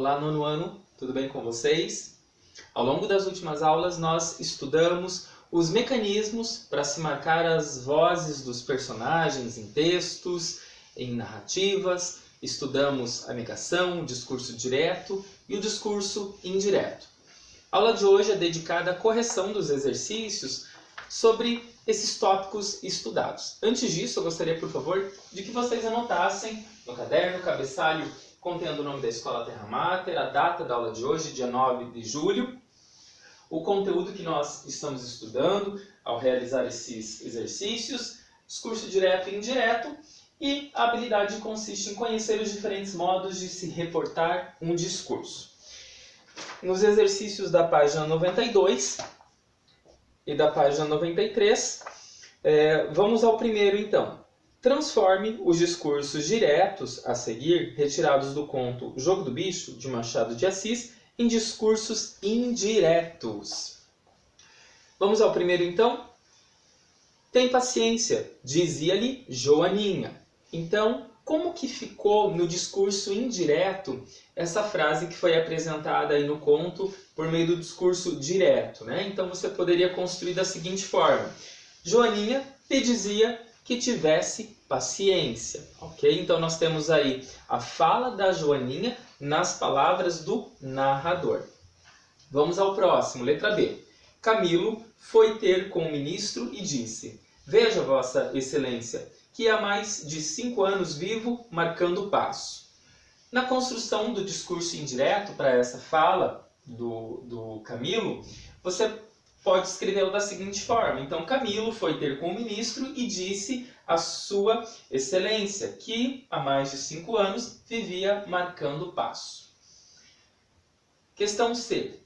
Olá, nono ano, tudo bem com vocês? Ao longo das últimas aulas nós estudamos os mecanismos para se marcar as vozes dos personagens em textos, em narrativas, estudamos a negação, o discurso direto e o discurso indireto. A aula de hoje é dedicada à correção dos exercícios sobre esses tópicos estudados. Antes disso, eu gostaria, por favor, de que vocês anotassem no caderno, cabeçalho, contendo o nome da Escola Terra Mater, a data da aula de hoje, dia 9 de julho, o conteúdo que nós estamos estudando ao realizar esses exercícios, discurso direto e indireto, e a habilidade consiste em conhecer os diferentes modos de se reportar um discurso. Nos exercícios da página 92 e da página 93, vamos ao primeiro então. Transforme os discursos diretos a seguir, retirados do conto Jogo do Bicho, de Machado de Assis, em discursos indiretos. Vamos ao primeiro então? Tem paciência, dizia-lhe Joaninha. Então, como que ficou no discurso indireto essa frase que foi apresentada aí no conto por meio do discurso direto, né? Então você poderia construir da seguinte forma. Joaninha lhe dizia que tivesse paciência, ok? Então nós temos aí a fala da Joaninha nas palavras do narrador. Vamos ao próximo, letra B. Camilo foi ter com o ministro e disse: Veja, Vossa Excelência, que há mais de 5 anos vivo marcando passo. Na construção do discurso indireto para essa fala do Camilo, você pode escrevê-lo da seguinte forma. Então, Camilo foi ter com o ministro e disse à sua excelência que há mais de 5 anos vivia marcando passo. Questão C.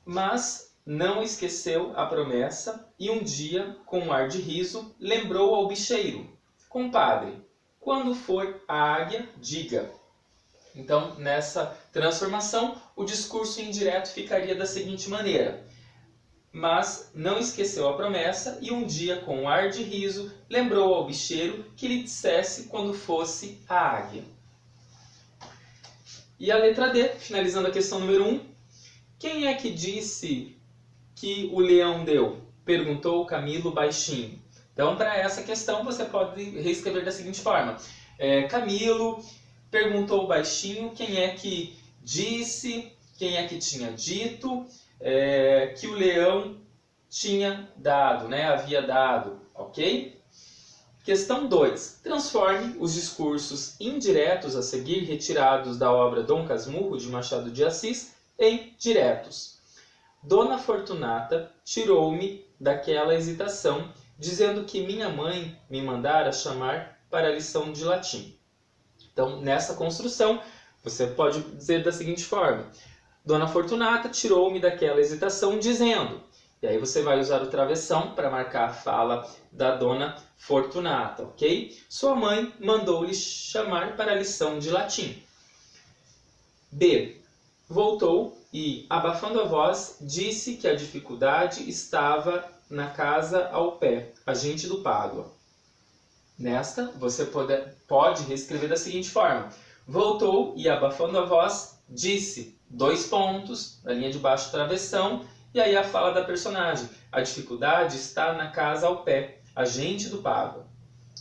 Mas não esqueceu a promessa e um dia, com um ar de riso, lembrou ao bicheiro: Compadre, quando for a águia, diga. Então, nessa transformação, o discurso indireto ficaria da seguinte maneira. Mas não esqueceu a promessa e um dia, com um ar de riso, lembrou ao bicheiro que lhe dissesse quando fosse a águia. E a letra D, finalizando a questão número 1. Quem é que disse que o leão deu? Perguntou Camilo baixinho. Então, para essa questão, você pode reescrever da seguinte forma. Camilo perguntou baixinho quem é que disse, quem é que tinha dito que o leão tinha dado, né? Havia dado, ok? Questão 2. Transforme os discursos indiretos a seguir, retirados da obra Dom Casmurro, de Machado de Assis, em diretos. Dona Fortunata tirou-me daquela hesitação, dizendo que minha mãe me mandara chamar para a lição de latim. Então, nessa construção, você pode dizer da seguinte forma. Dona Fortunata tirou-me daquela hesitação, dizendo. E aí você vai usar o travessão para marcar a fala da Dona Fortunata, ok? Sua mãe mandou-lhe chamar para a lição de latim. B. Voltou e, abafando a voz, disse que a dificuldade estava na casa ao pé, a gente do Pádua. Nesta, você pode reescrever da seguinte forma. Voltou e, abafando a voz, disse, 2 pontos, na linha de baixo travessão, e aí a fala da personagem. A dificuldade está na casa ao pé, a gente do Pádua.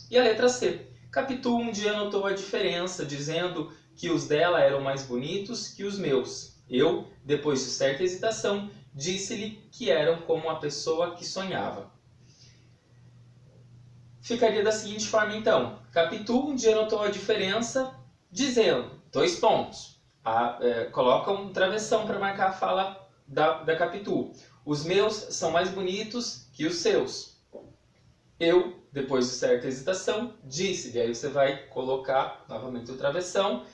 E a letra C. Capitu um dia notou a diferença, dizendo que os dela eram mais bonitos que os meus. Eu, depois de certa hesitação, disse-lhe que eram como a pessoa que sonhava. Ficaria da seguinte forma então. Capitu um dia notou a diferença, dizendo, 2 pontos. Coloca um travessão para marcar a fala da Capitu. Os meus são mais bonitos que os seus. Eu, depois de certa hesitação, disse. E aí você vai colocar novamente o travessão,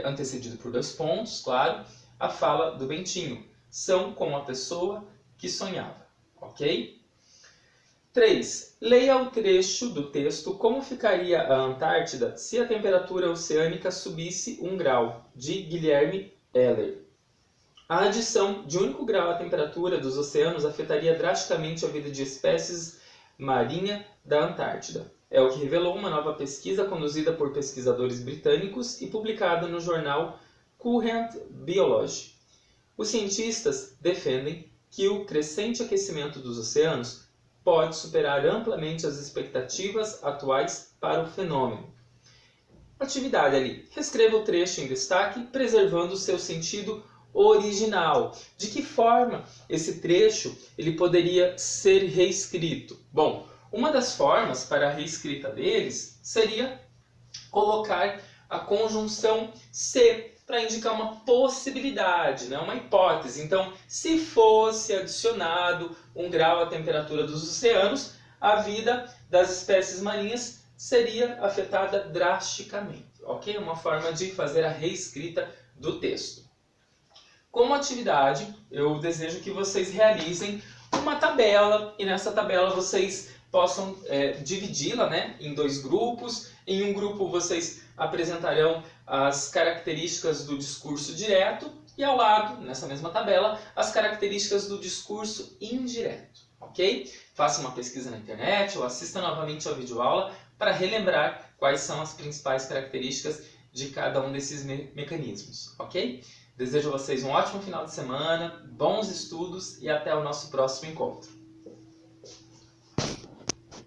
antecedido por 2 pontos, claro, a fala do Bentinho. São como a pessoa que sonhava. Ok? 3. Leia o trecho do texto Como ficaria a Antártida se a temperatura oceânica subisse 1 grau, de Guilherme Heller. A adição de 1 único grau à temperatura dos oceanos afetaria drasticamente a vida de espécies marinhas da Antártida. É o que revelou uma nova pesquisa conduzida por pesquisadores britânicos e publicada no jornal Current Biology. Os cientistas defendem que o crescente aquecimento dos oceanos pode superar amplamente as expectativas atuais para o fenômeno. Atividade ali. Reescreva o trecho em destaque, preservando o seu sentido original. De que forma esse trecho ele poderia ser reescrito? Bom, uma das formas para a reescrita deles seria colocar a conjunção se para indicar uma possibilidade, né? Uma hipótese. Então, se fosse adicionado 1 grau à temperatura dos oceanos, a vida das espécies marinhas seria afetada drasticamente. Ok? Uma forma de fazer a reescrita do texto. Como atividade, eu desejo que vocês realizem uma tabela e nessa tabela vocês possam dividi-la, né, em 2 grupos. Em um grupo vocês apresentarão as características do discurso direto e ao lado, nessa mesma tabela, as características do discurso indireto. Ok? Faça uma pesquisa na internet ou assista novamente a videoaula para relembrar quais são as principais características de cada um desses mecanismos. Ok? Desejo a vocês um ótimo final de semana, bons estudos e até o nosso próximo encontro.